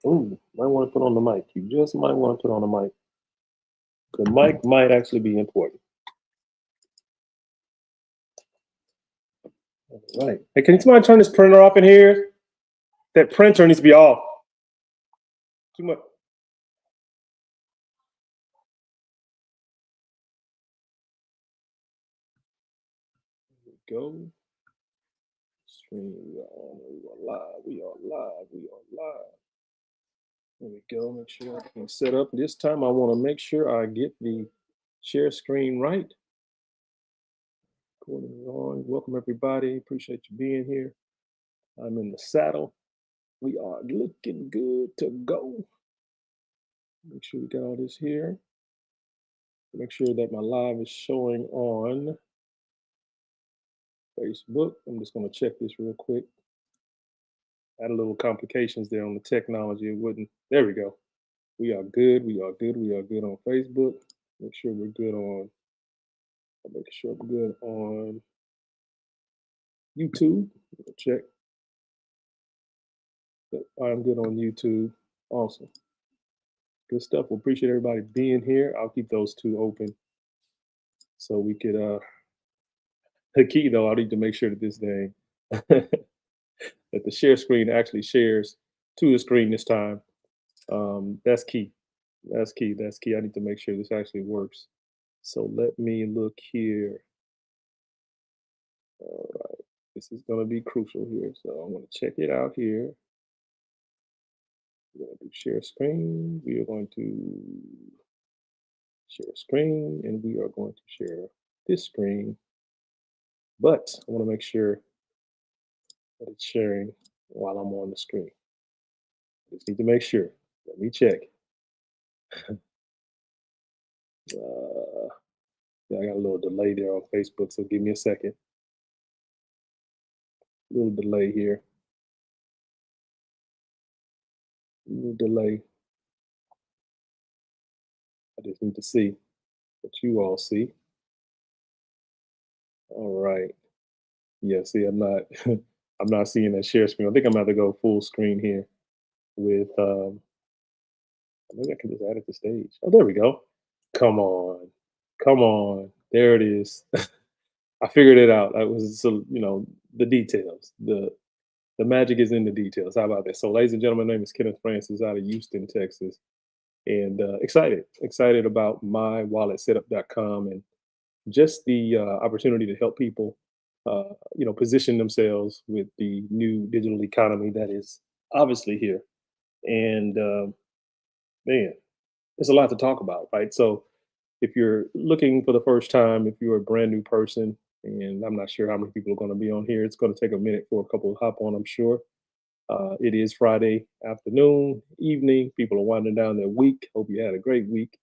Ooh, might want to put on the mic. You just might want to put on the mic. The mic might actually be important. All right. Hey, can somebody turn this printer off in here? That printer needs to be off. Too much. Go. Stream. We are on. We are live. We are live. We are live. There we go. Make sure everything's set up. This time I want to make sure I get the share screen right. Recording is on. Welcome everybody. Appreciate you being here. I'm in the saddle. We are looking good to go. Make sure we got all this here. Make sure that my live is showing on Facebook. I'm just going to check this real quick. Had a little complications there on the technology. It wouldn't. There we go. We are good. We are good. We are good on Facebook. Make sure we're good on. Make sure I'm good on YouTube. Check. I'm good on YouTube. Awesome. Good stuff. Well, appreciate everybody being here. I'll keep those two open so we could. The key though, I need to make sure that this thing that the share screen actually shares to the screen this time. That's key. That's key. That's key. I need to make sure this actually works. So let me look here. All right. This is going to be crucial here. So I'm going to check it out here. We're going to do share screen. We are going to share screen and we are going to share this screen. But I want to make sure that it's sharing while I'm on the screen. Just need to make sure. Let me check. Uh, yeah, I got a little delay there on Facebook, so give me a second. Little delay here. Little delay. I just need to see what you all see. All right. Yeah, see, I'm not I'm not seeing that share screen. I think I'm about to go full screen here with maybe I can just add it to stage. Oh, there we go. Come on. Come on. There it is. I figured it out. I was so the details. The magic is in the details. How about that? So, ladies and gentlemen, my name is Kenneth Francis out of Houston, Texas, and excited about mywalletsetup.com and just the opportunity to help people, position themselves with the new digital economy that is obviously here. And man, there's a lot to talk about, right? So, if you're looking for the first time, if you're a brand new person, and I'm not sure how many people are going to be on here, it's going to take a minute for a couple to hop on, I'm sure. It is Friday afternoon, evening. People are winding down their week. Hope you had a great week.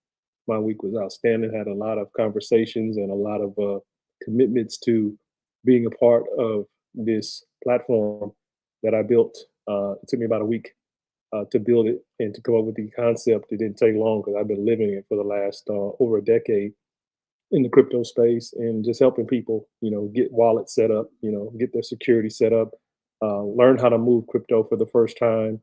My week was outstanding. Had a lot of conversations and a lot of commitments to being a part of this platform that I built. It took me about a week to build it and to come up with the concept. It didn't take long because I've been living it for the last over a decade in the crypto space and just helping people, get wallets set up, get their security set up, learn how to move crypto for the first time,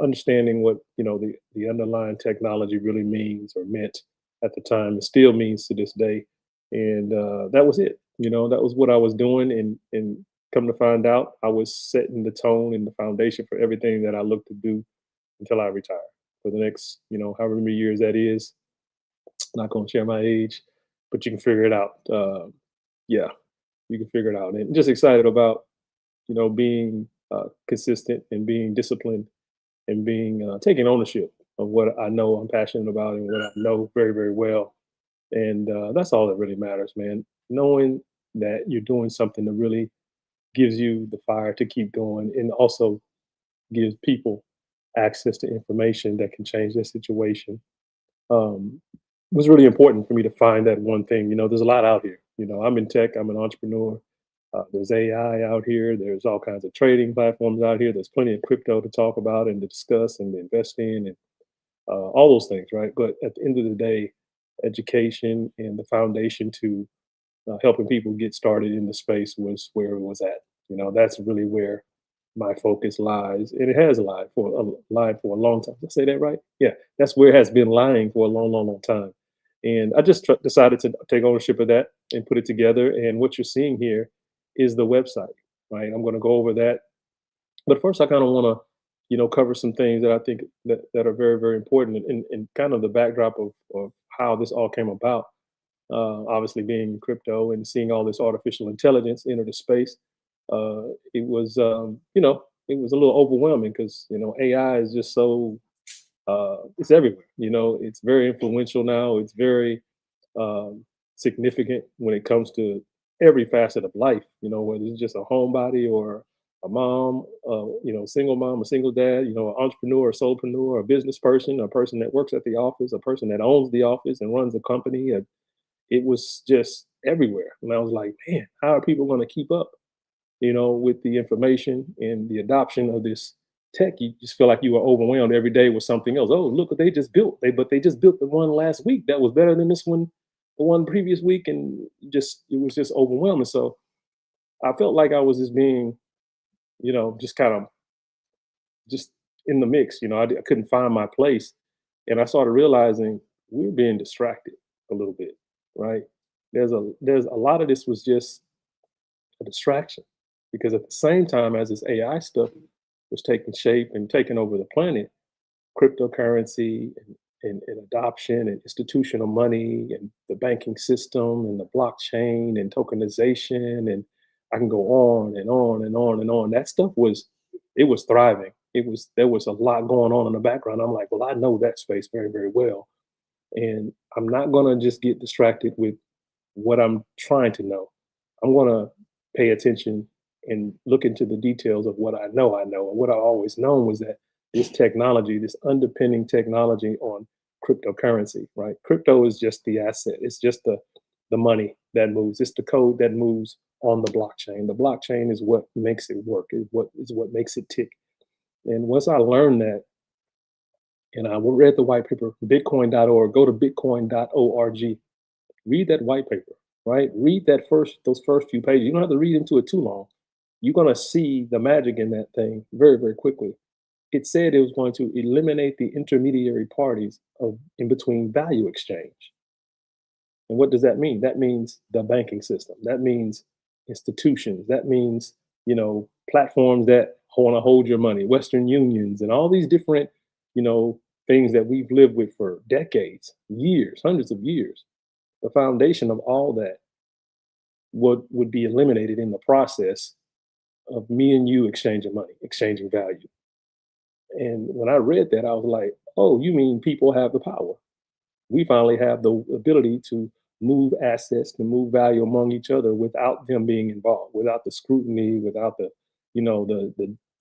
understanding what the underlying technology really means or meant at the time, and still means to this day. And that was it. That was what I was doing, and come to find out, I was setting the tone and the foundation for everything that I look to do until I retire for the next, however many years that is. Not going to share my age, but you can figure it out. Yeah, you can figure it out. And just excited about being consistent and being disciplined and being taking ownership of what I know I'm passionate about and what I know very very well. And that's all that really matters, man. Knowing that you're doing something that really gives you the fire to keep going, and also gives people access to information that can change their situation. um, was really important for me to find that one thing. There's a lot out here. I'm in tech. I'm an entrepreneur. There's AI out here. There's all kinds of trading platforms out here. There's plenty of crypto to talk about and to discuss and to invest in, and all those things, right? But at the end of the day, education and the foundation to helping people get started in the space was where it was at. That's really where my focus lies, and it has lied for a long time. Did I say that right? Yeah, that's where it has been lying for a long, long, long time. And I just decided to take ownership of that and put it together. And what you're seeing here is the website, right? I'm going to go over that, but first, I kind of want to, cover some things that I think that are very, very important, and kind of the backdrop of how this all came about. Obviously, being in crypto and seeing all this artificial intelligence enter the space, it was, it was a little overwhelming because AI is just so it's everywhere. It's very influential now. It's very um, significant when it comes to every facet of life. Whether it's just a homebody or a mom, single mom, a single dad, an entrepreneur, a solopreneur, a business person, a person that works at the office, a person that owns the office and runs a company. It was just everywhere, and I was like, man, how are people going to keep up? With the information and the adoption of this tech, you just feel like you are overwhelmed every day with something else. Oh, look what they just built. But they just built the one last week that was better than this one, the one previous week, and it was just overwhelming. So I felt like I was just being, just kind of just in the mix. I couldn't find my place, and I started realizing we're being distracted a little bit, right? There's a lot of this was just a distraction because at the same time as this AI stuff was taking shape and taking over the planet, cryptocurrency and adoption and institutional money and the banking system and the blockchain and tokenization, and I can go on and on and on and on. That stuff was it was thriving. There was a lot going on in the background. I'm like, well, I know that space very, very well. And I'm not gonna just get distracted with what I'm trying to know. I'm going to pay attention and look into the details of what I know I know. And what I always known was that this technology, this underpinning technology on cryptocurrency, right? Crypto is just the asset. It's just the money that moves. It's the code that moves on the blockchain. The blockchain is what makes it work. Is what makes it tick. And once I learned that, and I read the white paper, Bitcoin.org, go to Bitcoin.org, read that white paper, right? Read those first few pages. You don't have to read into it too long. You're gonna see the magic in that thing very, very quickly. It said it was going to eliminate the intermediary parties of in between value exchange. And what does that mean? That means the banking system. That means institutions. That means, platforms that want to hold your money, Western Unions, and all these different, you know, things that we've lived with for decades, years, hundreds of years. The foundation of all that would be eliminated in the process of me and you exchanging money, exchanging value. And when I read that, I was like, oh, you mean people have the power? We finally have the ability to move assets, to move value among each other without them being involved, without the scrutiny, without the,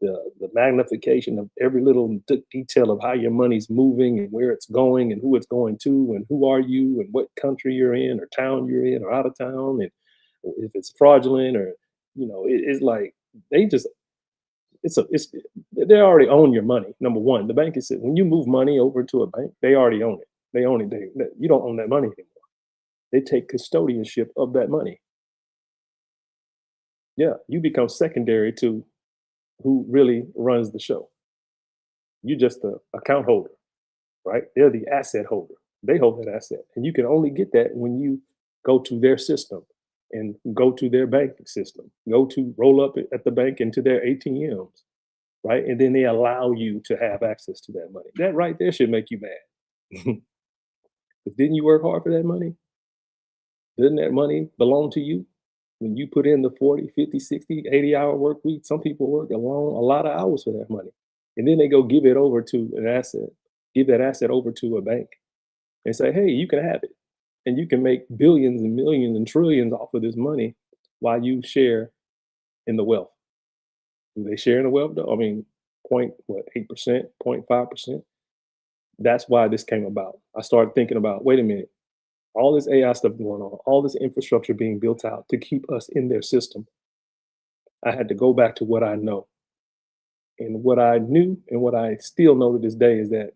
the magnification of every little detail of how your money's moving and where it's going and who it's going to and who are you and what country you're in or town you're in or out of town, and if it's fraudulent or it's like they just it's they already own your money. Number one, the bank is when you move money over to a bank, they already own it. They own it. You don't own that money anymore. They take custodianship of that money. Yeah, you become secondary to who really runs the show. You're just the account holder, right? They're the asset holder. They hold that asset, and you can only get that when you go to their system and go to their banking system. Go to roll up at the bank into their ATMs, right? And then they allow you to have access to that money. That right there should make you mad. But didn't you work hard for that money? Doesn't that money belong to you? When you put in the 40, 50, 60, 80-hour work week, some people work a lot of hours for that money. And then they go give it over to an asset, give that asset over to a bank and say, hey, you can have it. And you can make billions and millions and trillions off of this money while you share in the wealth. Do they share in the wealth though? I mean, 8%, 0.5%. That's why this came about. I started thinking about, wait a minute, all this AI stuff going on, all this infrastructure being built out to keep us in their system. I had to go back to what I know. And what I knew and what I still know to this day is that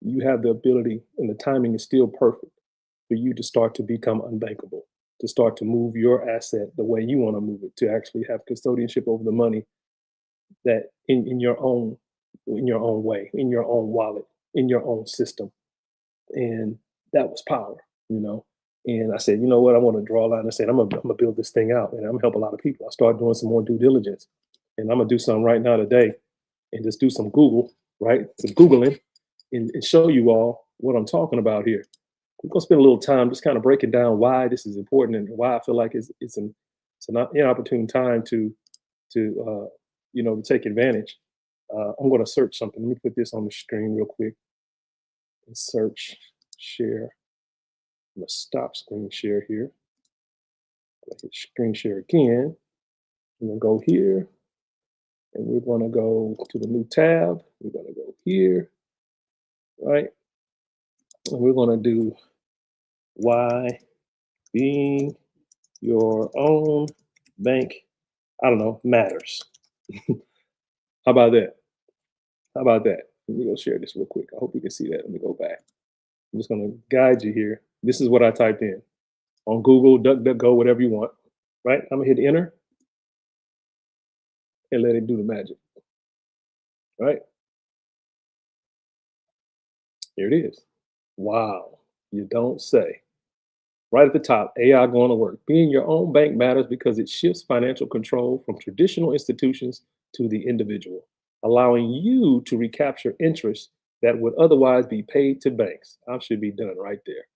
you have the ability and the timing is still perfect for you to start to become unbankable, to start to move your asset the way you want to move it, to actually have custodianship over the money that in your own way, in your own wallet, in your own system. And that was power, you know. And I said, you know what, I want to draw a line and say, I'm gonna build this thing out and I'm gonna help a lot of people. I started doing some more due diligence. And I'm gonna do something right now today and just do some Google, right? Some Googling and show you all what I'm talking about here. We're gonna spend a little time just kind of breaking down why this is important and why I feel like it's an inopportune time to to take advantage. I'm going to search something. Let me put this on the screen real quick and search share. I'm gonna stop screen share here. Hit screen share again. I'm gonna go here and we're gonna go to the new tab. We're gonna go here, right? And we're gonna do why being your own bank, I don't know, matters. How about that? How about that? Let me go share this real quick. I hope you can see that. Let me go back. I'm just gonna guide you here. This is what I typed in on Google, DuckDuckGo, whatever you want, right? I'm gonna hit enter and let it do the magic, right? Here it is. Wow, you don't say. Right at the top, AI going to work. Being your own bank matters because it shifts financial control from traditional institutions to the individual, allowing you to recapture interest that would otherwise be paid to banks. I should be done right there.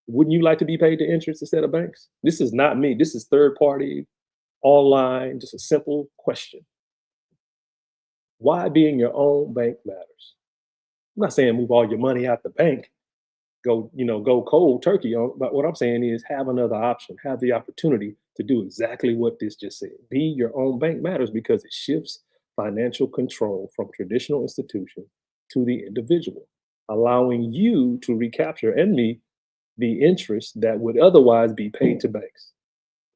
Wouldn't you like to be paid to interest instead of banks? This is not me. This is third party, online, just a simple question. Why being your own bank matters? I'm not saying move all your money out the bank, go cold turkey on. But what I'm saying is have another option, have the opportunity to do exactly what this just said. Be your own bank matters because it shifts financial control from traditional institutions to the individual, allowing you to recapture and me the interest that would otherwise be paid to banks.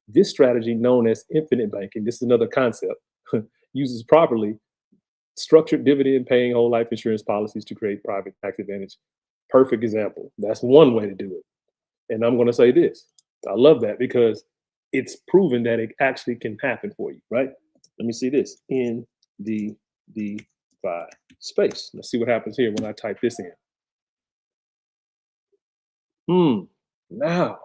This strategy, known as infinite banking, this is another concept, uses properly structured dividend paying whole life insurance policies to create private tax advantage. Perfect example. That's one way to do it. And I'm going to say this. I love that because it's proven that it actually can happen for you, right? Let me see this in the DeFi space. Let's see what happens here when I type this in. Now,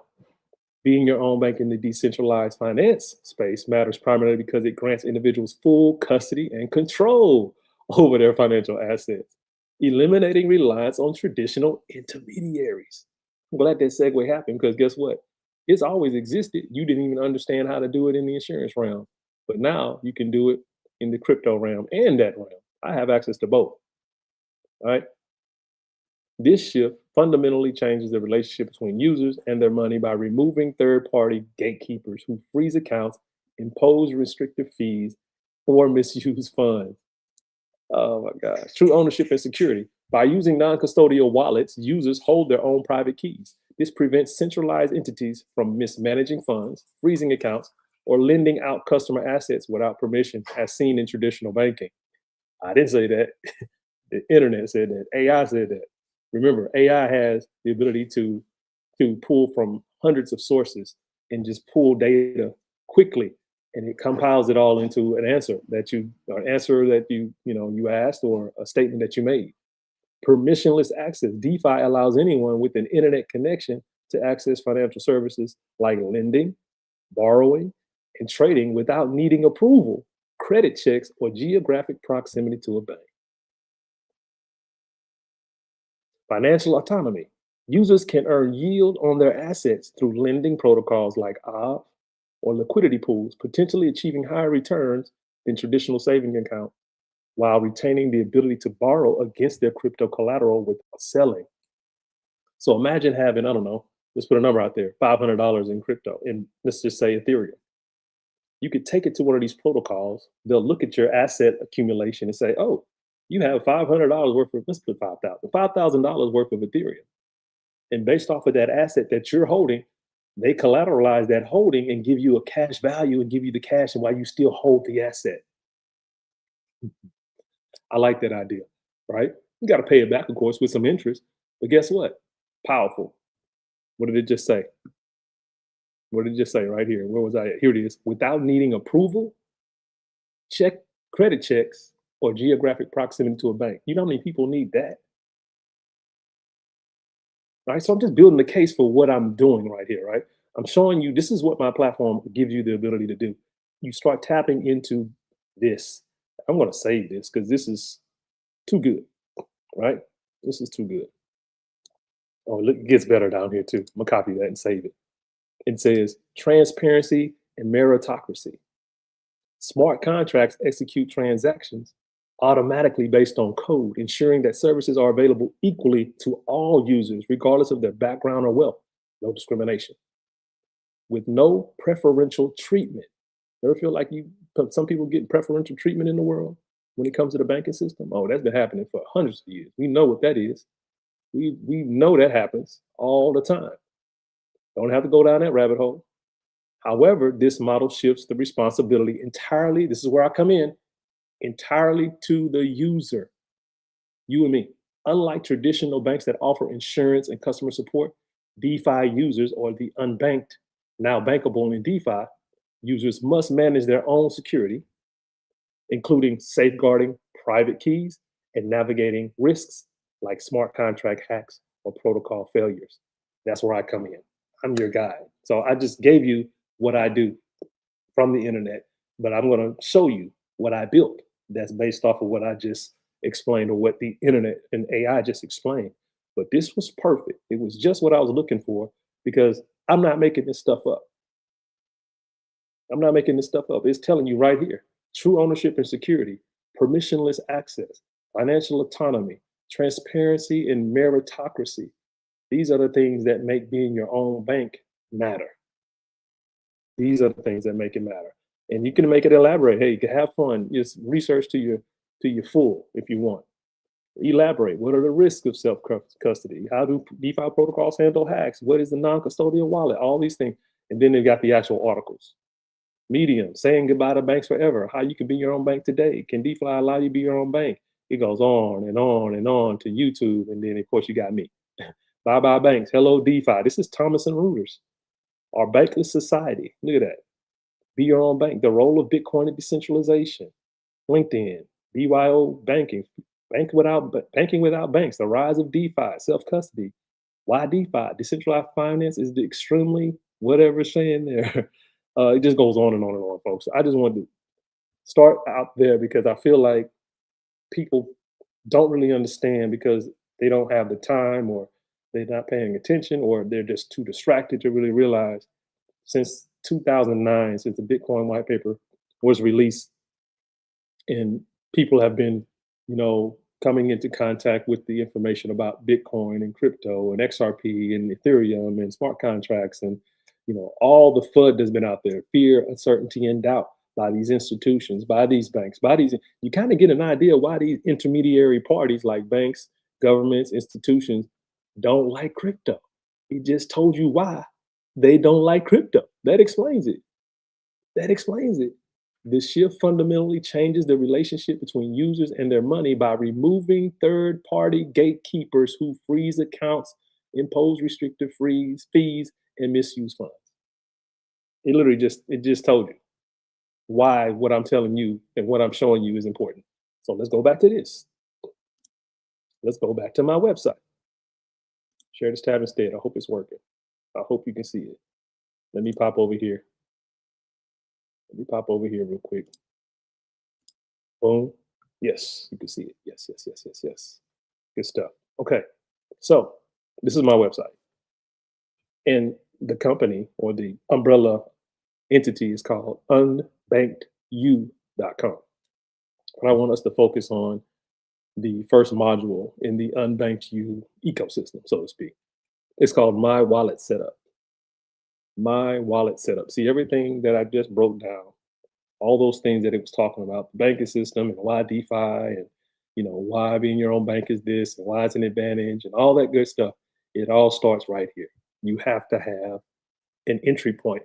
being your own bank in the decentralized finance space matters primarily because it grants individuals full custody and control over their financial assets, eliminating reliance on traditional intermediaries. I'm glad that segue happened because guess what? It's always existed. You didn't even understand how to do it in the insurance realm, but now you can do it in the crypto realm and that realm. I have access to both. All right. This shift fundamentally changes the relationship between users and their money by removing third party gatekeepers who freeze accounts, impose restrictive fees, or misuse funds. Oh my gosh. True ownership and security. By using non custodial wallets, users hold their own private keys. This prevents centralized entities from mismanaging funds, freezing accounts, or lending out customer assets without permission, as seen in traditional banking. I didn't say that. The internet said that. AI said that. Remember, AI has the ability to pull from hundreds of sources and just pull data quickly, and it compiles it all into an answer that you asked or a statement that you made. Permissionless access. DeFi allows anyone with an internet connection to access financial services like lending, borrowing, and trading without needing approval, credit checks, or geographic proximity to a bank. Financial autonomy. Users can earn yield on their assets through lending protocols like OB or liquidity pools, potentially achieving higher returns than traditional saving accounts while retaining the ability to borrow against their crypto collateral without selling. So imagine having, I don't know, let's put a number out there, $500 in crypto, and let's just say Ethereum. You could take it to one of these protocols. They'll look at your asset accumulation and say, oh, you have $500 worth of, let's put 5,000, $5,000 worth of Ethereum. And based off of that asset that you're holding, they collateralize that holding and give you a cash value and give you the cash and while you still hold the asset. I like that idea, right? You got to pay it back, of course, with some interest. But guess what? Powerful. What did it just say? What did it just say right here? Where was I at? Here it is. Without needing approval, check credit checks, or geographic proximity to a bank. You know how many people need that? Right. So I'm just building the case for what I'm doing right here, right? I'm showing you this is what my platform gives you the ability to do. You start tapping into this. I'm going to save this because this is too good, right? This is too good. Oh, look, it gets better down here too. I'm going to copy that and save it. It says transparency and meritocracy. Smart contracts execute transactions automatically based on code, ensuring that services are available equally to all users, regardless of their background or wealth. No discrimination, with no preferential treatment. Ever feel like some people get preferential treatment in the world when it comes to the banking system? Oh, that's been happening for hundreds of years. We know what that is. We know that happens all the time. Don't have to go down that rabbit hole. However, this model shifts the responsibility entirely. This is where I come in, entirely to the user, you and me. Unlike traditional banks that offer insurance and customer support, DeFi users, or the unbanked, now bankable in DeFi, users must manage their own security, including safeguarding private keys and navigating risks like smart contract hacks or protocol failures. That's where I come in. I'm your guide. So I just gave you what I do from the internet, but I'm going to show you what I built that's based off of what I just explained or what the internet and AI just explained. But this was perfect. It was just what I was looking for because I'm not making this stuff up. I'm not making this stuff up. It's telling you right here: true ownership and security, permissionless access, financial autonomy, transparency, and meritocracy. These are the things that make being your own bank matter. These are the things that make it matter. And you can make it elaborate. Hey, you can have fun. Just research to your full if you want. Elaborate. What are the risks of self custody? How do DeFi protocols handle hacks? What is the non custodial wallet? All these things. And then they've got the actual articles. Medium, saying goodbye to banks forever. How you can be your own bank today. Can DeFi allow you to be your own bank? It goes on and on and on to YouTube. And then, of course, you got me. Bye bye banks. Hello, DeFi. This is Thomas and Reuters. Our bankless society. Look at that. Be your own bank. The role of Bitcoin in decentralization. LinkedIn. BYO banking. Banking without banks. The rise of DeFi. Self custody. Why DeFi? Decentralized finance is the extremely whatever it's saying there. It just goes on and on and on, folks. I just wanted to start out there because I feel like people don't really understand because they don't have the time, or they're not paying attention, or they're just too distracted to really realize since 2009, since the Bitcoin white paper was released, and people have been, coming into contact with the information about Bitcoin and crypto and XRP and Ethereum and smart contracts and, all the FUD that's been out there, fear, uncertainty, and doubt by these institutions, by these banks, by these, you kind of get an idea why these intermediary parties like banks, governments, institutions don't like crypto. It just told you why they don't like crypto. That explains it. That explains it. This shift fundamentally changes the relationship between users and their money by removing third party gatekeepers who freeze accounts, impose restrictive fees, and misuse funds. It just told you why what I'm telling you and what I'm showing you is important. So let's go back to this. Let's go back to my website. Share this tab instead. I hope it's working. I hope you can see it. Let me pop over here. Let me pop over here real quick. Boom. Yes, you can see it. Yes, yes, yes, yes, yes. Good stuff. Okay. So this is my website. And the company or the umbrella entity is called unbankedu.com. And I want us to focus on the first module in the unbanked you ecosystem, so to speak. It's called My Wallet Setup. My Wallet Setup. See, everything that I just broke down, all those things that it was talking about, the banking system and why DeFi and why being your own bank is this and why it's an advantage and all that good stuff. It all starts right here. You have to have an entry point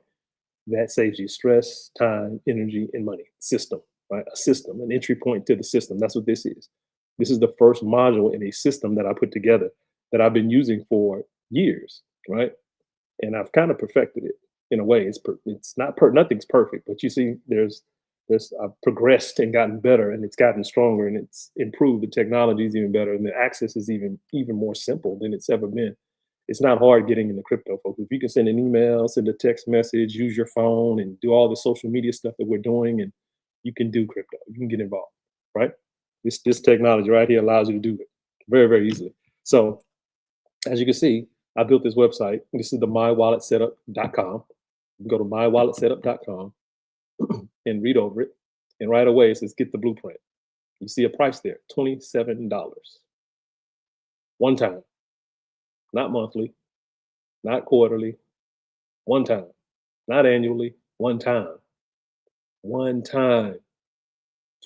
that saves you stress, time, energy, and money. System, right? A system, an entry point to the system. That's what this is. This is the first module in a system that I put together that I've been using for years, right? And I've kind of perfected it in a way. It's not nothing's perfect, but you see, there's There's progressed and gotten better, and it's gotten stronger, and it's improved. The technology is even better, and the access is even more simple than it's ever been. It's not hard getting into crypto, folks. If you can send an email, send a text message, use your phone, and do all the social media stuff that we're doing, and you can do crypto. You can get involved, right? This technology right here allows you to do it very easily. So as you can see, I built this website. This is the mywalletsetup.com. You can go to mywalletsetup.com and read over it. And right away it says get the blueprint. You see a price there, $27. One time, not monthly, not quarterly, one time, not annually, one time. One time,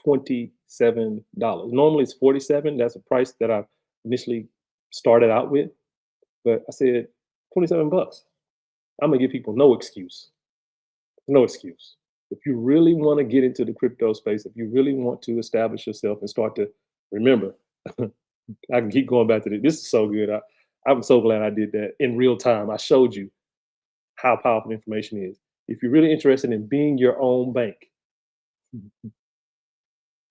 $27. Normally it's 47. That's a price that I initially started out with. But I said, 27 bucks. I'm gonna give people no excuse. No excuse. If you really want to get into the crypto space, if you really want to establish yourself and start to remember, I can keep going back to this. This is so good. I'm so glad I did that in real time. I showed you how powerful information is. If you're really interested in being your own bank,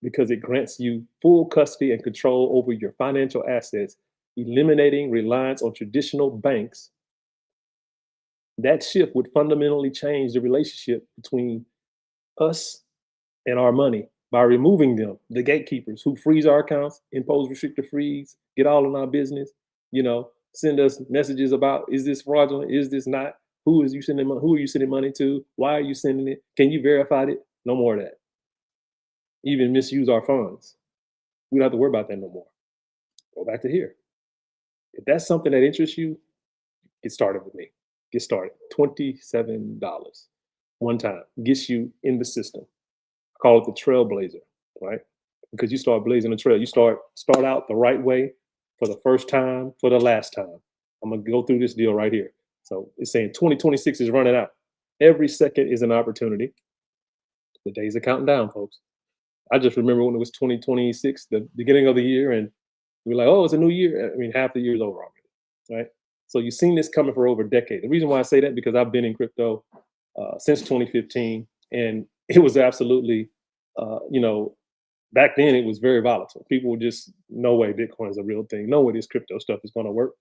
because it grants you full custody and control over your financial assets, eliminating reliance on traditional banks, that shift would fundamentally change the relationship between us and our money by removing them, the gatekeepers who freeze our accounts, impose restrictive freeze, get all in our business, send us messages about is this fraudulent, is this not? Who are you sending money to? Why are you sending it? Can you verify it? No more of that. Even misuse our funds. We don't have to worry about that no more. Go back to here. If that's something that interests you, get started with me. Get started. $27 one time gets you in the system. I call it the trailblazer, right? Because you start blazing a trail. You start out the right way for the first time, for the last time. I'm gonna go through this deal right here. So it's saying 2026 is running out. Every second is an opportunity. The days are counting down, folks. I just remember when it was 2026, the beginning of the year, and we're like, oh, it's a new year. I mean, half the year's over already, right? So you've seen this coming for over a decade. The reason why I say that because I've been in crypto since 2015, and it was absolutely, back then it was very volatile. People were just, no way Bitcoin is a real thing. No way this crypto stuff is going to work.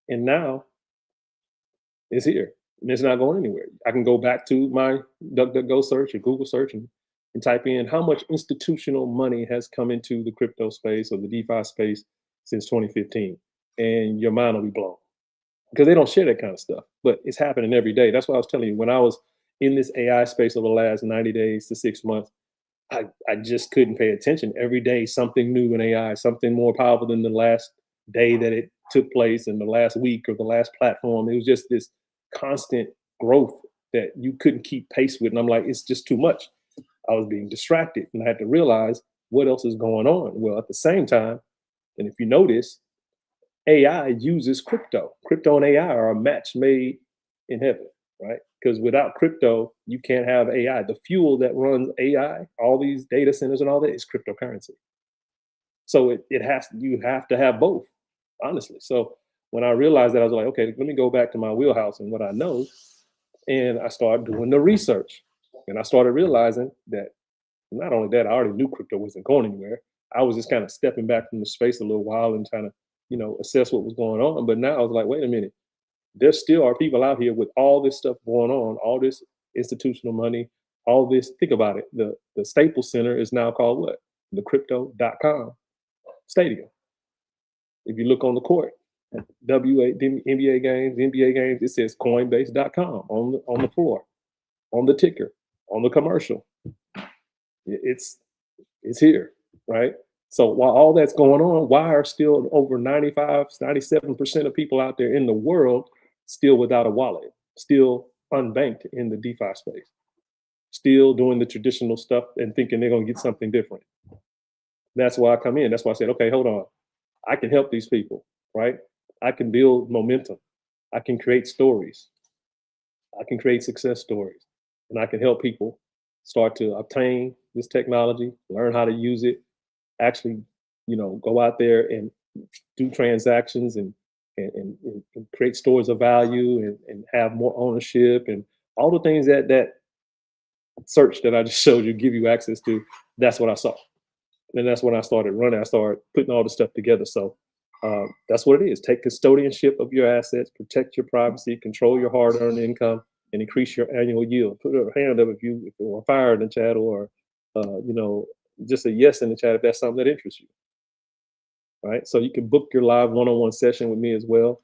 And now it's here, and it's not going anywhere. I can go back to my DuckDuckGo search or Google search and type in how much institutional money has come into the crypto space or the DeFi space since 2015, and your mind will be blown because they don't share that kind of stuff. But it's happening every day. That's why I was telling you when I was in this AI space over the last 90 days to 6 months, I just couldn't pay attention. Every day, something new in AI, something more powerful than the last day that it took place in the last week or the last platform. It was just this constant growth that you couldn't keep pace with. And I'm like, it's just too much. I was being distracted and I had to realize what else is going on. Well, at the same time, and if you notice, AI uses crypto. Crypto and AI are a match made in heaven, right? Because without crypto, you can't have AI. The fuel that runs AI, all these data centers and all that, is cryptocurrency. So you have to have both, honestly. So when I realized that, I was like, okay, let me go back to my wheelhouse and what I know. And I started doing the research. And I started realizing that not only that, I already knew crypto wasn't going anywhere. I was just kind of stepping back from the space a little while and trying to, assess what was going on. But now I was like, wait a minute, there still are people out here with all this stuff going on, all this institutional money, all this. Think about it. The Staples Center is now called what? The crypto.com stadium. If you look on the court, NBA games, it says coinbase.com on the floor, on the ticker, on the commercial. It's here, right? So while all that's going on, why are still over 95, 97% of people out there in the world still without a wallet, still unbanked in the DeFi space, still doing the traditional stuff and thinking they're going to get something different? That's why I come in. That's why I said, okay, hold on. I can help these people, right? I can build momentum. I can create stories. I can create success stories, and I can help people start to obtain this technology, learn how to use it, actually, go out there and do transactions and create stores of value and have more ownership and all the things that search that I just showed you, give you access to, that's what I saw. And that's when I started running. I started putting all the stuff together. So that's what it is. Take custodianship of your assets, protect your privacy, control your hard-earned income, and increase your annual yield. Put a hand up if you want fire in the chat, or you know, just a yes in the chat if that's something that interests you. Right. So you can book your live one-on-one session with me as well.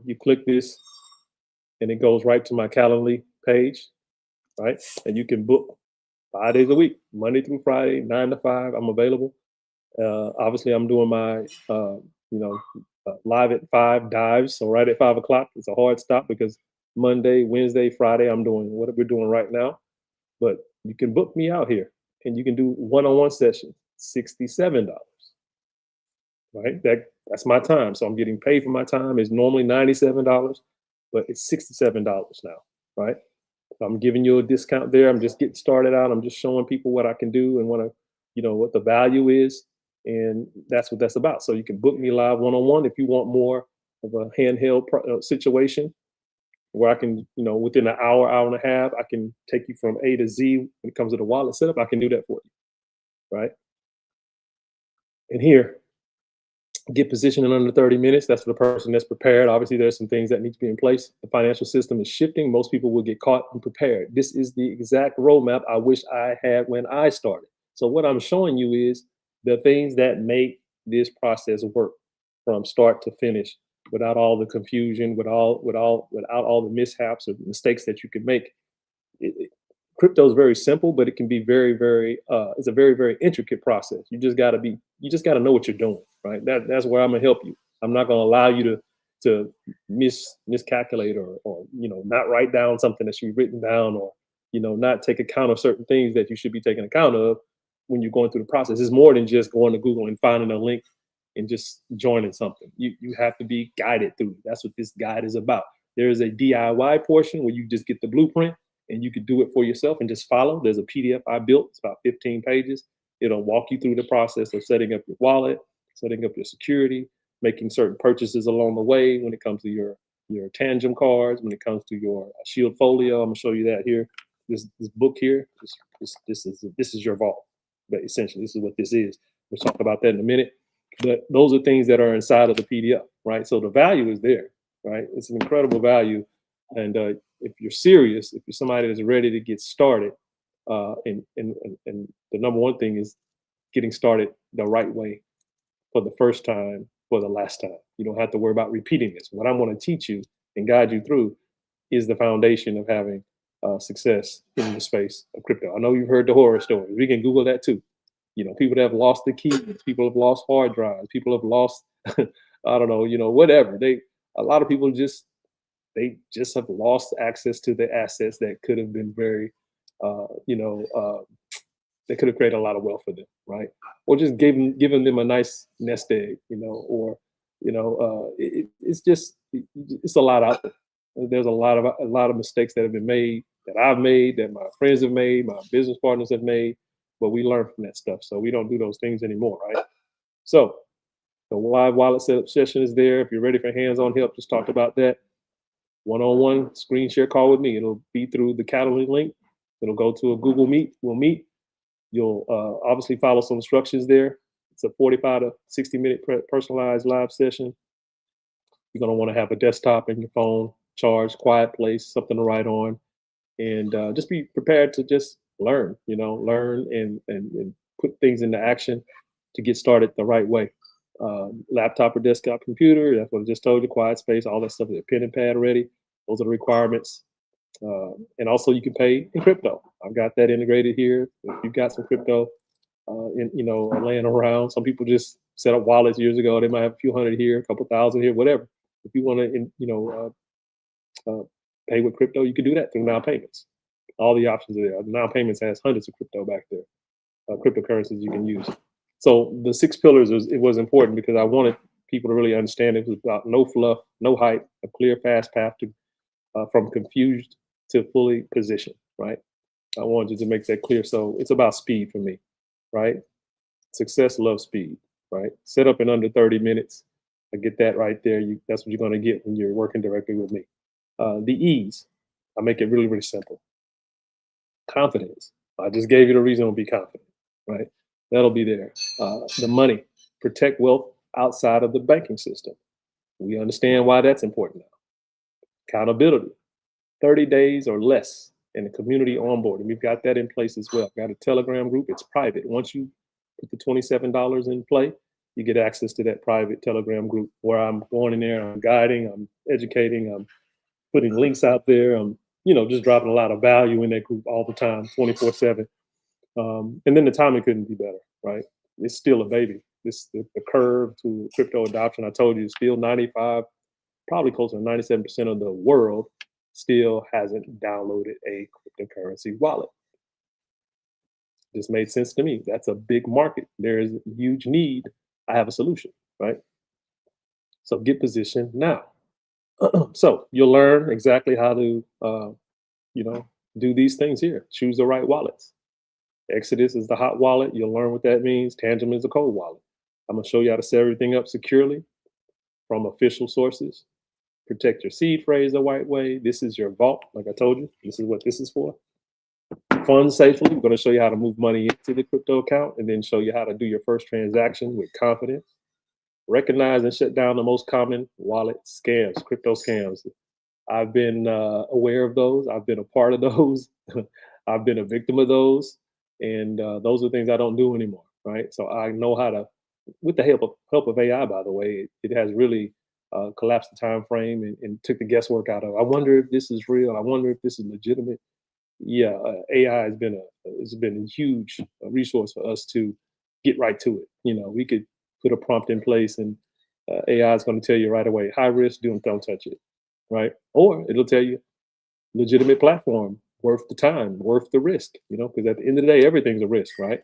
You click this, and it goes right to my Calendly page. Right, and you can book 5 days a week, Monday through Friday, 9 to 5. I'm available. Obviously, I'm doing my, you know, live at 5 dives. So right at 5 o'clock, it's a hard stop because Monday, Wednesday, Friday, I'm doing what we're doing right now. But you can book me out here, and you can do one-on-one sessions, $67. Right, that's my time. So I'm getting paid for my time. It's normally $97, but it's $67 now. Right. I'm giving you a discount there. I'm just getting started out. I'm just showing people what I can do and what I, you know, what the value is, and that's what that's about. So you can book me live one-on-one if you want more of a handheld situation where I can, you know, within an hour, hour and a half, I can take you from A to Z when it comes to the wallet setup. I can do that for you, right? And here, get positioned in under 30 minutes. That's for the person that's prepared. Obviously, there's some things that need to be in place. The financial system is shifting. Most people will get caught unprepared. This is the exact roadmap I wish I had when I started. So what I'm showing you is the things that make this process work from start to finish without all the confusion, without all the mishaps or mistakes that you can make. Crypto is very simple, but it can be very it's a very intricate process. You just got to know what you're doing, right? That's where I'm gonna help you. I'm not gonna allow you to miscalculate, or you know, not write down something that should be written down, or you know, not take account of certain things that you should be taking account of when you're going through the process. It's more than just going to Google and finding a link and just joining something. You have to be guided through. That's what this guide is about. There is a DIY portion where you just get the blueprint and you can do it for yourself and just follow. There's a PDF I built. It's about 15 pages. It'll walk you through the process of setting up your wallet, setting up your security, making certain purchases along the way when it comes to your Tangent cards, when it comes to your Shield Folio. I'm gonna show you that here. This book here, this is your vault. But essentially, this is what this is. We'll talk about that in a minute. But those are things that are inside of the PDF, right? So the value is there, right? It's an incredible value. And if you're serious, if you're somebody that's ready to get started, and the number one thing is getting started the right way for the first time, for the last time. You don't have to worry about repeating this. What I'm going to teach you and guide you through is the foundation of having success in the space of crypto. I know you've heard the horror stories. We can Google that too. You know, people that have lost the keys, people have lost hard drives, people have lost, I don't know, you know, whatever. A lot of people they just have lost access to the assets that could have been very, you know, that could have created a lot of wealth for them, right? Or just giving them a nice nest egg, you know, or you know, it's just it's a lot out there. There's a lot of mistakes that have been made, that I've made, that my friends have made, my business partners have made, but we learn from that stuff, so we don't do those things anymore, right? So the live wallet setup session is there. If you're ready for hands-on help, just talked about that. One-on-one screen share call with me. It'll be through the Calendly link. It'll go to a Google Meet. We'll meet. You'll obviously follow some instructions there. It's a 45 to 60-minute personalized live session. You're going to want to have a desktop and your phone charged, quiet place, something to write on, and just be prepared to just learn, you know, learn and put things into action to get started the right way. Laptop or desktop computer, that's what I just told you, quiet space, all that stuff, a pen and pad ready. Those are the requirements. And also you can pay in crypto. I've got that integrated here. If you've got some crypto, you know, laying around, some people just set up wallets years ago. They might have a few hundred here, a couple thousand here, whatever. If you want to, you know, pay with crypto, you can do that through Now Payments. All the options are there. Now Payments has hundreds of crypto back there, cryptocurrencies you can use. So the 6 pillars it was important because I wanted people to really understand it was about no fluff, no hype, a clear, fast path to from confused to fully positioned, right? I wanted to make that clear. So it's about speed for me, right? Success loves speed, right? Set up in under 30 minutes. I get that right there. That's what you're going to get when you're working directly with me. The ease, I make it really simple. Confidence. I just gave you the reason to be confident, right? That'll be there. The money, protect wealth outside of the banking system. We understand why that's important now. Accountability, 30 days or less in the community onboarding. We've got that in place as well. Got a Telegram group. It's private. Once you put the $27 in play, you get access to that private Telegram group where I'm going in there, I'm guiding, I'm educating, I'm putting links out there. I'm, just dropping a lot of value in that group all the time, 24/7. And then the timing couldn't be better, right? It's still a baby. The curve to crypto adoption, I told you, is still 95, probably closer to 97% of the world still hasn't downloaded a cryptocurrency wallet. This made sense to me. That's a big market. There is a huge need. I have a solution, right? So get positioned now. So you'll learn exactly how to, you know, do these things here. Choose the right wallets. Exodus is the hot wallet. You'll learn what that means. Tangent is a cold wallet. I'm gonna show you how to set everything up securely from official sources. Protect your seed phrase the right way. This is your vault, like I told you. This is what this is for. Fund safely. We're going to show you how to move money into the crypto account and then show you how to do your first transaction with confidence. Recognize and shut down the most common wallet scams, crypto scams. I've been aware of those. I've been a part of those. I've been a victim of those. And those are things I don't do anymore, right? So I know how to, with the help of AI, by the way, it has really collapsed the time frame and took the guesswork out of. I wonder if this is real. I wonder if this is legitimate. Yeah, AI has been a huge resource for us to get right to it. We could put a prompt in place, and AI is going to tell you right away, high risk, don't touch it, right? Or it'll tell you legitimate platform, worth the time, worth the risk. Because at the end of the day, everything's a risk, right?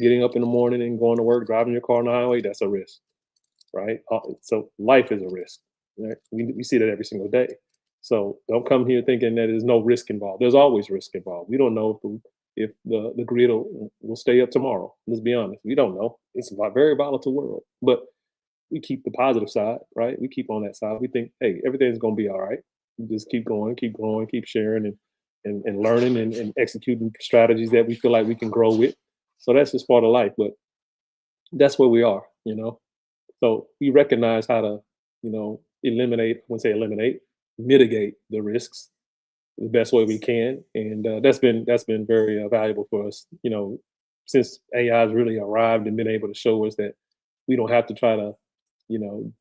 Getting up in the morning and going to work, driving your car on the highway, that's a risk, right? So life is a risk, right? We see that every single day. So don't come here thinking that there's no risk involved. There's always risk involved. We don't know if the grid will stay up tomorrow. Let's be honest. We don't know. It's a very volatile world. But we keep the positive side, right? We keep on that side. We think, hey, everything's going to be all right. We just keep going, keep growing, keep sharing and learning and executing strategies that we feel like we can grow with. So that's just part of life. But that's where we are. So we recognize how to, eliminate, I wouldn't say eliminate, mitigate the risks the best way we can. And that's been very valuable for us, since AI has really arrived and been able to show us that we don't have to try to,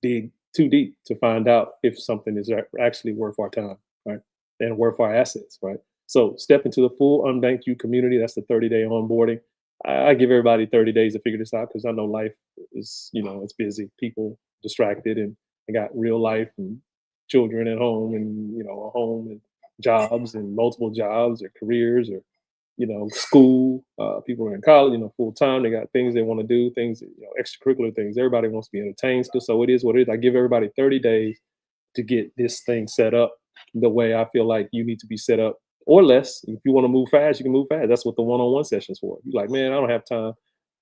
dig too deep to find out if something is actually worth our time, right? And worth our assets, right? So step into the full unbanked you community. That's the 30-day onboarding. I give everybody 30 days to figure this out because I know life is, it's busy, people distracted, and they got real life and children at home and, a home and jobs and multiple jobs or careers or, school. People are in college, full time. They got things they want to do, things, extracurricular things. Everybody wants to be entertained still. So it is what it is. I give everybody 30 days to get this thing set up the way I feel like you need to be set up or less. If you want to move fast, you can move fast. That's what the one-on-one sessions for. You're like, man, I don't have time.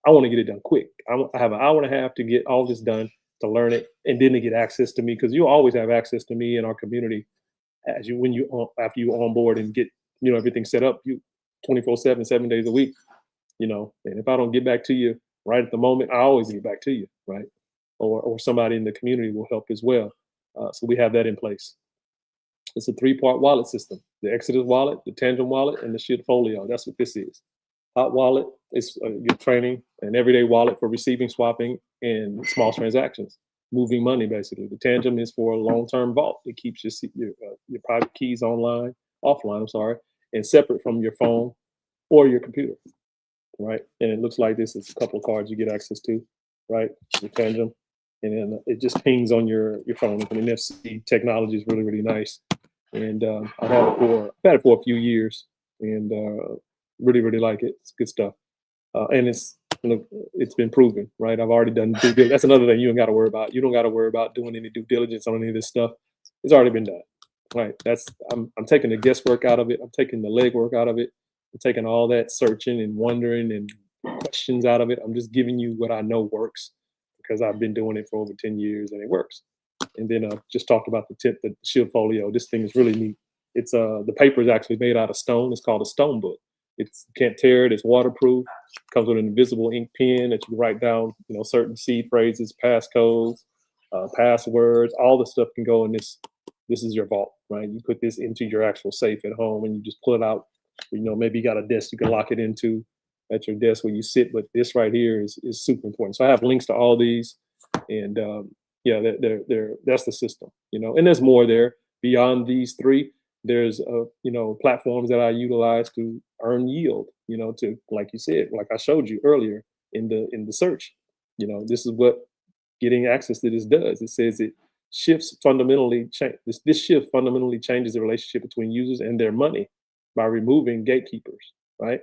I want to get it done quick. I have an hour and a half to get all this done, to learn it, and then to get access to me, because you always have access to me in our community as you when you after you onboard and get everything set up. You 24/7, 7 days a week. And if I don't get back to you right at the moment, I always get back to you, right? Or somebody in the community will help as well. So we have that in place. It's a three-part wallet system: the Exodus wallet, the Tangent wallet, and the Shitfolio. That's what this is. Hot wallet is your training, an everyday wallet for receiving, swapping, and small transactions, moving money basically. The Tangent is for a long-term vault. It keeps your private keys offline. I'm sorry, and separate from your phone or your computer, right? And it looks like this is a couple of cards you get access to, right? The Tangent, and then it just pings on your phone. And NFC technology is really really nice, and I've had it for a few years, and really really like it. It's good stuff, and it's been proven, right? I've already done due diligence. That's another thing you don't got to worry about. You don't got to worry about doing any due diligence on any of this stuff. It's already been done, right? I'm taking the guesswork out of it. I'm taking the legwork out of it. I'm taking all that searching and wondering and questions out of it. I'm just giving you what I know works because I've been doing it for over 10 years and it works. And then just talked about the shield folio. This thing is really neat. It's the paper is actually made out of stone. It's called a stone book. It's can't tear it. It's waterproof. Comes with an invisible ink pen that you can write down, certain seed phrases, passcodes, passwords. All the stuff can go in this. This is your vault, right? You put this into your actual safe at home, and you just pull it out. Maybe you got a desk you can lock it into at your desk where you sit. But this right here is super important. So I have links to all these, and yeah, that's the system, And there's more there beyond these three. There's platforms that I utilize to earn yield, to, like you said, like I showed you earlier in the search. This is what getting access to this does. It says it shifts fundamentally change this shift fundamentally changes the relationship between users and their money by removing gatekeepers, right?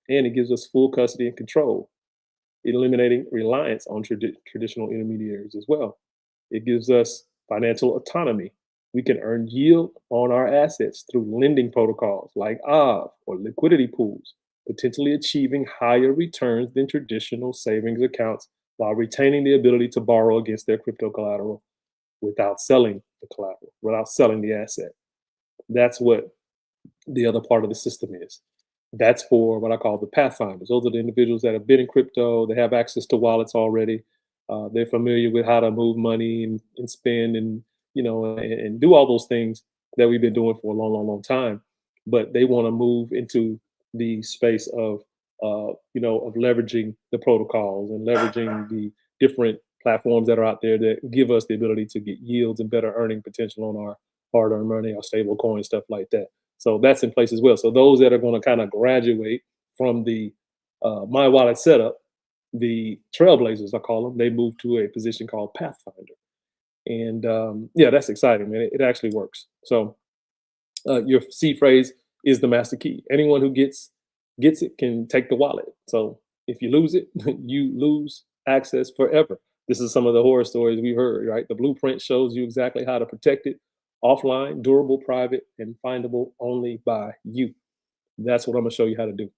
And it gives us full custody and control, eliminating reliance on traditional intermediaries as well. It gives us financial autonomy. We can earn yield on our assets through lending protocols like OV or liquidity pools, potentially achieving higher returns than traditional savings accounts while retaining the ability to borrow against their crypto collateral without selling the collateral, without selling the asset. That's what the other part of the system is. That's for what I call the pathfinders. Those are the individuals that have been in crypto. They have access to wallets already. They're familiar with how to move money and spend and and do all those things that we've been doing for a long, long, long time. But they want to move into the space of of leveraging the protocols and leveraging the different platforms that are out there that give us the ability to get yields and better earning potential on our hard-earned money, our stable coin, stuff like that. So that's in place as well. So those that are going to kind of graduate from the my wallet setup, the trailblazers, I call them, they move to a position called Pathfinder. And yeah, that's exciting, man. It actually works. So your seed phrase is the master key. Anyone who gets it can take the wallet. So if you lose it, you lose access forever. This is some of the horror stories we heard, right? The blueprint shows you exactly how to protect it offline, durable, private, and findable only by you. That's what I'm gonna show you how to do.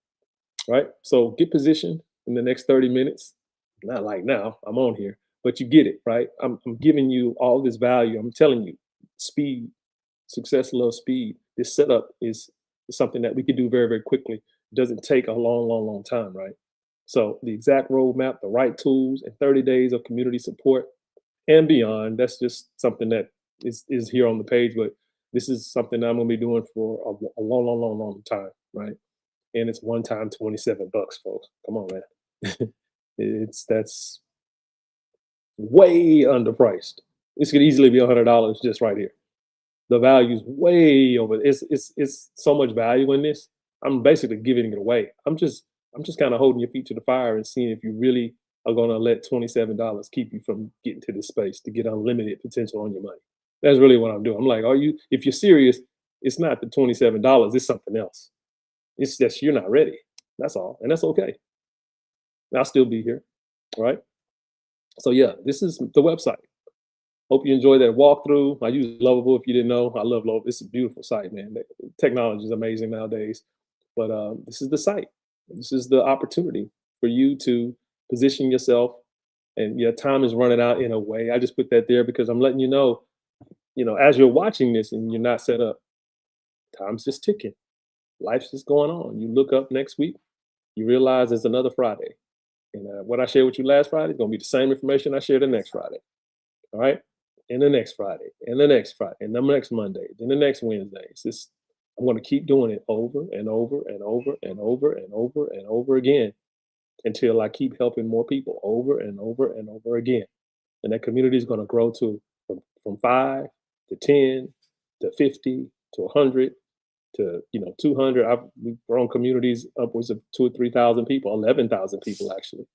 Right. So get positioned in the next 30 minutes. Not like now, I'm on here, but you get it, right? I'm giving you all this value. I'm telling you, speed, success loves speed. This setup is something that we can do very, very quickly. It doesn't take a long, long, long time, right? So the exact roadmap, the right tools, and 30 days of community support and beyond. That's just something that is here on the page, but this is something I'm gonna be doing for a long, long, long, long time, right? And it's one time $27, folks. Come on, man. That's way underpriced. This could easily be $100 just right here. The value's way over. It's so much value in this. I'm basically giving it away. I'm just kind of holding your feet to the fire and seeing if you really are gonna let $27 keep you from getting to this space to get unlimited potential on your money. That's really what I'm doing. I'm like, are you? If you're serious, it's not the $27. It's something else. It's just you're not ready. That's all, and that's okay. I'll still be here, right? So yeah, this is the website. Hope you enjoy that walkthrough. I use Lovable. If you didn't know, I love Lovable. It's a beautiful site, man. The technology is amazing nowadays. But this is the site. This is the opportunity for you to position yourself. And your time is running out in a way. I just put that there because I'm letting you know, as you're watching this and you're not set up, time's just ticking. Life's just going on. You look up next week, you realize it's another Friday. And what I shared with you last Friday is going to be the same information I share the next Friday. All right. And the next Friday, and the next Friday, and the next Monday, then the next Wednesday. It's just, I'm going to keep doing it over and over and over and over and over and over again until I keep helping more people over and over and over again. And that community is going to grow to from 5 to 10 to 50 to 100 to 200. We've grown communities upwards of 2 or 3 thousand people, 11,000 people actually,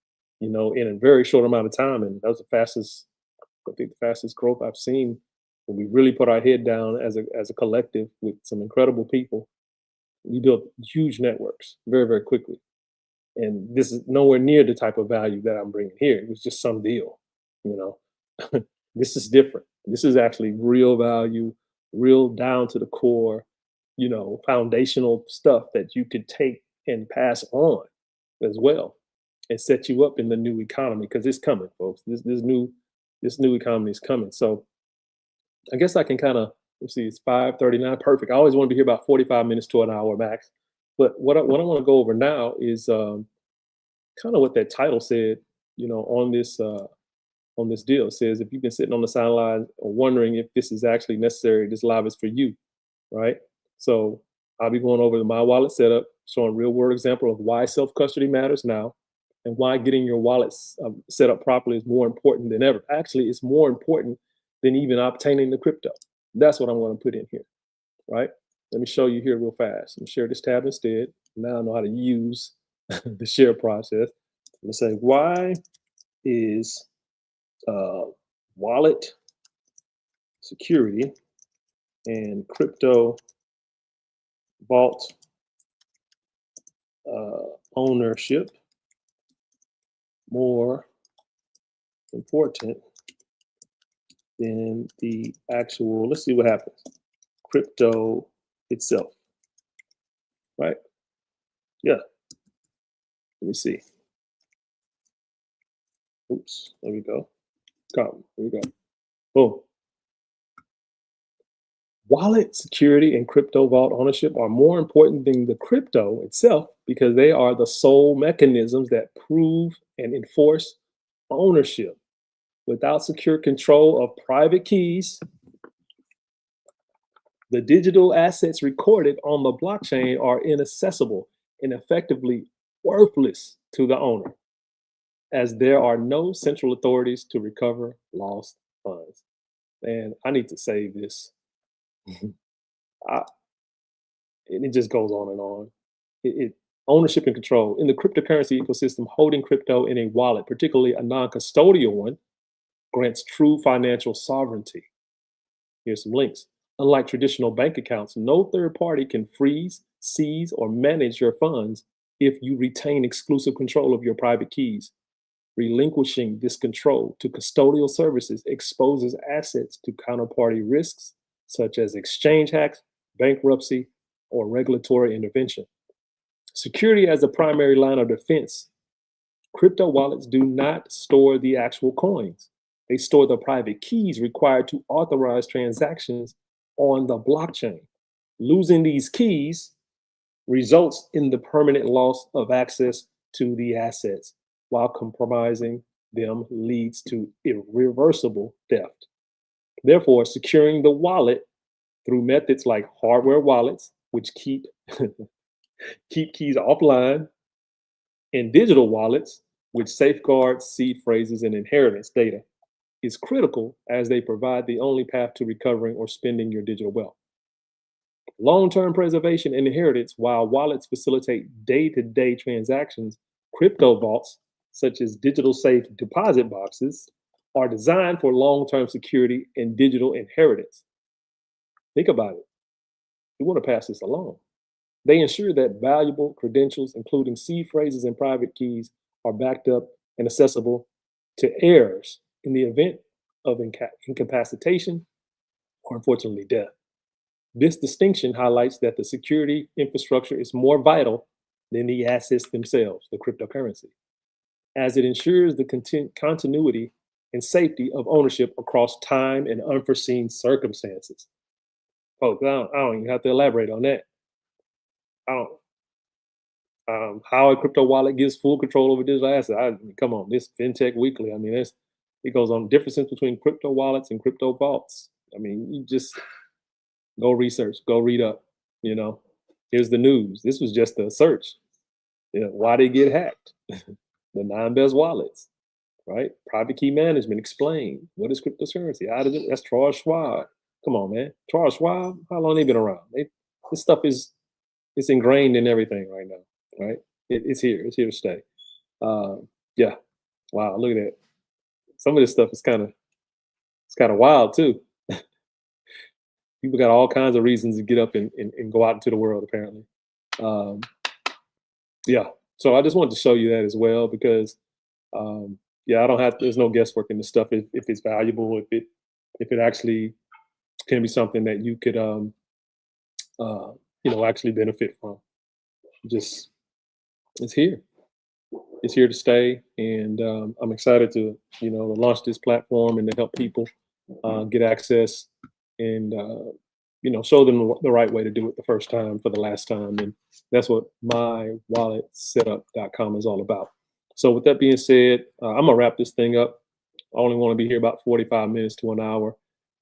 in a very short amount of time, and that was the fastest. I think the fastest growth I've seen when we really put our head down as a collective with some incredible people. We built huge networks very, very quickly, and this is nowhere near the type of value that I'm bringing here. It was just some deal, you know. This is different. This is actually real value, real down to the core, foundational stuff that you could take and pass on as well and set you up in the new economy because it's coming, folks. This new economy is coming. So I guess I can kind of let's see, it's 5:39. Perfect. I always wanted to hear about 45 minutes to an hour max. But what I want to go over now is kind of what that title said. On this deal, it says if you've been sitting on the sidelines or wondering if this is actually necessary, this live is for you, right? So I'll be going over the My Wallet setup, showing real world example of why self custody matters now, and why getting your wallet set up properly is more important than ever. Actually, it's more important than even obtaining the crypto. That's what I'm going to put in here, right? Let me show you here real fast. Let me share this tab instead. Now I know how to use the share process. Let's say why is uh, wallet security and crypto vault ownership more important than the actual, let's see what happens, crypto itself, right? Yeah, let me see. Oops, there we go. Come, here we go. Boom. Wallet security and crypto vault ownership are more important than the crypto itself because they are the sole mechanisms that prove and enforce ownership. Without secure control of private keys, the digital assets recorded on the blockchain are inaccessible and effectively worthless to the owner, as there are no central authorities to recover lost funds. And I need to save this. I, and it just goes on and on. It ownership and control in the cryptocurrency ecosystem. Holding crypto in a wallet, particularly a non-custodial one, grants true financial sovereignty. Here's some links. Unlike traditional bank accounts, no third party can freeze, seize, or manage your funds if you retain exclusive control of your private keys. Relinquishing this control to custodial services exposes assets to counterparty risks such as exchange hacks, bankruptcy, or regulatory intervention. Security as the primary line of defense. Crypto wallets do not store the actual coins. They store the private keys required to authorize transactions on the blockchain. Losing these keys results in the permanent loss of access to the assets, while compromising them leads to irreversible theft. Therefore, securing the wallet through methods like hardware wallets, which keep keys offline, and digital wallets, which safeguard seed phrases and inheritance data, is critical as they provide the only path to recovering or spending your digital wealth. Long-term preservation and inheritance, while wallets facilitate day-to-day transactions, crypto vaults, such as digital safe deposit boxes, are designed for long-term security and digital inheritance. Think about it. You want to pass this along. They ensure that valuable credentials, including seed phrases and private keys, are backed up and accessible to heirs in the event of incapacitation or, unfortunately, death. This distinction highlights that the security infrastructure is more vital than the assets themselves, the cryptocurrency, as it ensures the continuity and safety of ownership across time and unforeseen circumstances. Folks, I don't even have to elaborate on that. I don't. How a crypto wallet gives full control over digital assets. I mean, come on, this FinTech Weekly. I mean, it goes on differences between crypto wallets and crypto vaults. I mean, you just go research, go read up. You know, here's the news. This was just a search. Why they get hacked? The 9 best wallets, right? Private key management explained. What is cryptocurrency? How does it? That's Charles Schwab. Come on, man. Charles Schwab. How long they been around? This stuff is it's ingrained in everything right now, right? It's here. It's here to stay. Yeah. Wow. Look at that. Some of this stuff is kind of wild too. People got all kinds of reasons to get up and go out into the world. Apparently. Um, yeah. So I just wanted to show you that as well because yeah, I don't have. There's no guesswork in this stuff. If it's valuable, if it actually can be something that you could uh, actually benefit from. Just it's here. It's here to stay, and I'm excited to launch this platform and to help people get access and show them the right way to do it the first time for the last time. And that's what mywalletsetup.com is all about. So with that being said, I'm gonna wrap this thing up. I only want to be here about 45 minutes to an hour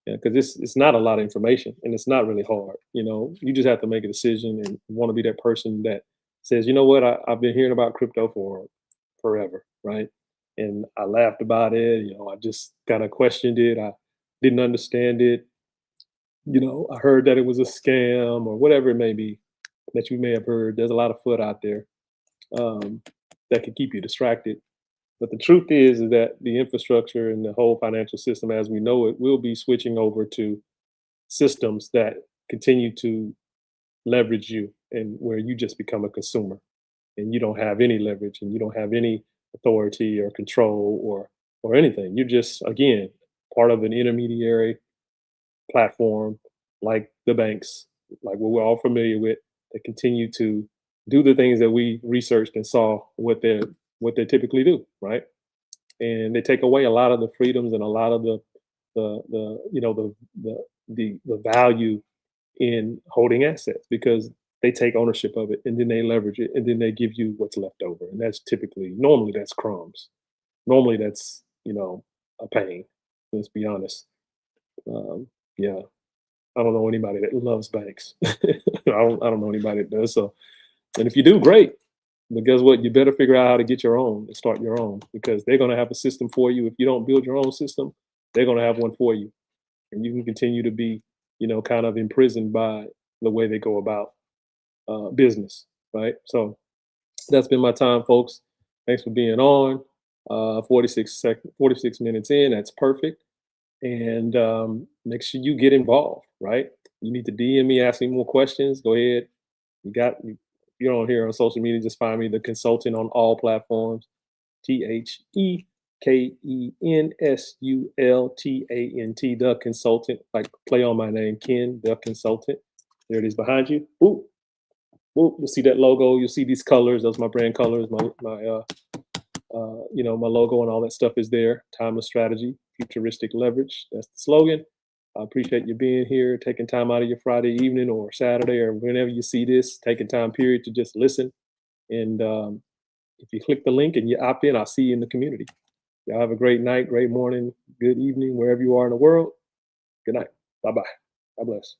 because it's not a lot of information and it's not really hard. You just have to make a decision and want to be that person that says, you know what, I've been hearing about crypto for forever, right? And I laughed about it. I just kind of questioned it. I didn't understand it. I heard that it was a scam or whatever it may be that you may have heard. There's a lot of foot out there um, that can keep you distracted. But the truth is that the infrastructure and the whole financial system as we know it will be switching over to systems that continue to leverage you and where you just become a consumer and you don't have any leverage and you don't have any authority or control or anything. You're just again part of an intermediary platform like the banks, like what we're all familiar with, that continue to do the things that we researched and saw what they typically do, right? And they take away a lot of the freedoms and a lot of the the value in holding assets because they take ownership of it and then they leverage it and then they give you what's left over. And that's normally that's crumbs. Normally that's a pain. Let's be honest. Yeah, I don't know anybody that loves banks. I don't know anybody that does. So, and if you do, great. But guess what? You better figure out how to get your own and start your own because they're going to have a system for you. If you don't build your own system, they're going to have one for you, and you can continue to be, kind of imprisoned by the way they go about business, right? So that's been my time, folks. Thanks for being on. 46 minutes in. That's perfect. And make sure you get involved, right? You need to DM me, ask me more questions. Go ahead. You're on here on social media. Just find me the consultant on all platforms. TheKensultant, the consultant. Like play on my name, Ken, the consultant. There it is behind you. Ooh, ooh, you'll see that logo. You'll see these colors. Those are my brand colors. My logo and all that stuff is there. Timeless strategy, futuristic leverage. That's the slogan. I appreciate you being here, taking time out of your Friday evening or Saturday or whenever you see this, taking time period to just listen. And if you click the link and you opt in, I'll see you in the community. Y'all have a great night, great morning, good evening, wherever you are in the world. Good night. Bye bye. God bless.